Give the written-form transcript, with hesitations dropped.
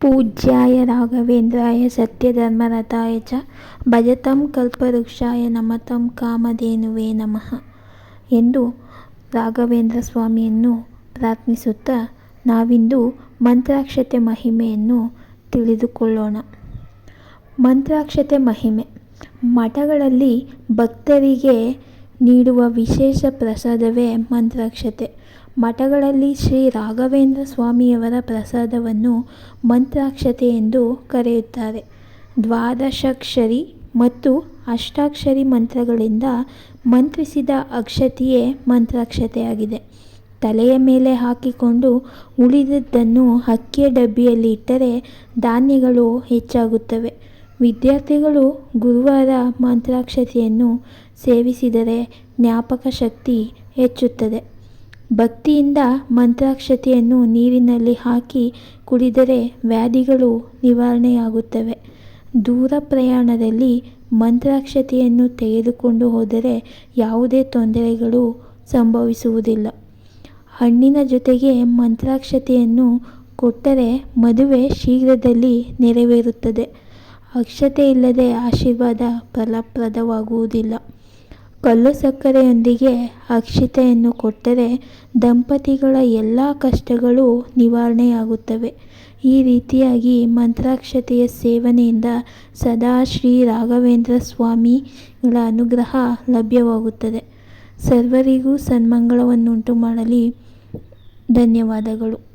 ಪೂಜ್ಯಾಯ ರಾಘವೇಂದ್ರಾಯ ಸತ್ಯಧರ್ಮರತಾಯ ಚ ಭಜತಾಂ ಕಲ್ಪವೃಕ್ಷಾಯ ನಮತಾಂ ಕಾಮಧೇನುವೇ ನಮಃ ಎಂದು ರಾಘವೇಂದ್ರ ಸ್ವಾಮಿಯನ್ನು ಪ್ರಾರ್ಥಿಸುತ್ತಾ ನಾವಿಂದು ಮಂತ್ರಾಕ್ಷತೆ ಮಹಿಮೆಯನ್ನು ತಿಳಿದುಕೊಳ್ಳೋಣ. ಮಂತ್ರಾಕ್ಷತೆ ಮಹಿಮೆ. ಮಠಗಳಲ್ಲಿ ಭಕ್ತರಿಗೆ ನೀಡುವ ವಿಶೇಷ ಪ್ರಸಾದವೇ ಮಂತ್ರಾಕ್ಷತೆ. ಮಠಗಳಲ್ಲಿ ಶ್ರೀ ರಾಘವೇಂದ್ರ ಸ್ವಾಮಿಯವರ ಪ್ರಸಾದವನ್ನು ಮಂತ್ರಾಕ್ಷತೆ ಎಂದು ಕರೆಯುತ್ತಾರೆ. ದ್ವಾದಶಾಕ್ಷರಿ ಮತ್ತು ಅಷ್ಟಾಕ್ಷರಿ ಮಂತ್ರಗಳಿಂದ ಮಂತ್ರಿಸಿದ ಅಕ್ಷತೆಯೇ ಮಂತ್ರಾಕ್ಷತೆಯಾಗಿದೆ. ತಲೆಯ ಮೇಲೆ ಹಾಕಿಕೊಂಡು ಉಳಿದದ್ದನ್ನು ಅಕ್ಕಿಯ ಡಬ್ಬಿಯಲ್ಲಿ ಇಟ್ಟರೆ ಧಾನ್ಯಗಳು ಹೆಚ್ಚಾಗುತ್ತವೆ. ವಿದ್ಯಾರ್ಥಿಗಳು ಗುರುವಾರ ಮಂತ್ರಾಕ್ಷತೆಯನ್ನು ಸೇವಿಸಿದರೆ ಜ್ಞಾಪಕ ಶಕ್ತಿ ಹೆಚ್ಚುತ್ತದೆ. ಭಕ್ತಿಯಿಂದ ಮಂತ್ರಾಕ್ಷತೆಯನ್ನು ನೀರಿನಲ್ಲಿ ಹಾಕಿ ಕುಡಿದರೆ ವ್ಯಾಧಿಗಳು ನಿವಾರಣೆಯಾಗುತ್ತವೆ. ದೂರ ಪ್ರಯಾಣದಲ್ಲಿ ಮಂತ್ರಾಕ್ಷತೆಯನ್ನು ತೆಗೆದುಕೊಂಡು ಹೋದರೆ ಯಾವುದೇ ತೊಂದರೆಗಳು ಸಂಭವಿಸುವುದಿಲ್ಲ. ಹಣ್ಣಿನ ಜೊತೆಗೆ ಮಂತ್ರಾಕ್ಷತೆಯನ್ನು ಕೊಟ್ಟರೆ ಮದುವೆ ಶೀಘ್ರದಲ್ಲಿ ನೆರವೇರುತ್ತದೆ. ಅಕ್ಷತೆ ಇಲ್ಲದೆ ಆಶೀರ್ವಾದ ಫಲಪ್ರದವಾಗುವುದಿಲ್ಲ. ಕಲ್ಲು ಸಕ್ಕರೆಯೊಂದಿಗೆ ಅಕ್ಷತೆಯನ್ನು ಕೊಟ್ಟರೆ ದಂಪತಿಗಳ ಎಲ್ಲ ಕಷ್ಟಗಳು ನಿವಾರಣೆಯಾಗುತ್ತವೆ. ಈ ರೀತಿಯಾಗಿ ಮಂತ್ರಾಕ್ಷತೆಯ ಸೇವನೆಯಿಂದ ಸದಾ ಶ್ರೀ ರಾಘವೇಂದ್ರ ಸ್ವಾಮಿಗಳ ಅನುಗ್ರಹ ಲಭ್ಯವಾಗುತ್ತದೆ. ಸರ್ವರಿಗೂ ಸನ್ಮಂಗಳವನ್ನುಂಟು ಮಾಡಲಿ. ಧನ್ಯವಾದಗಳು.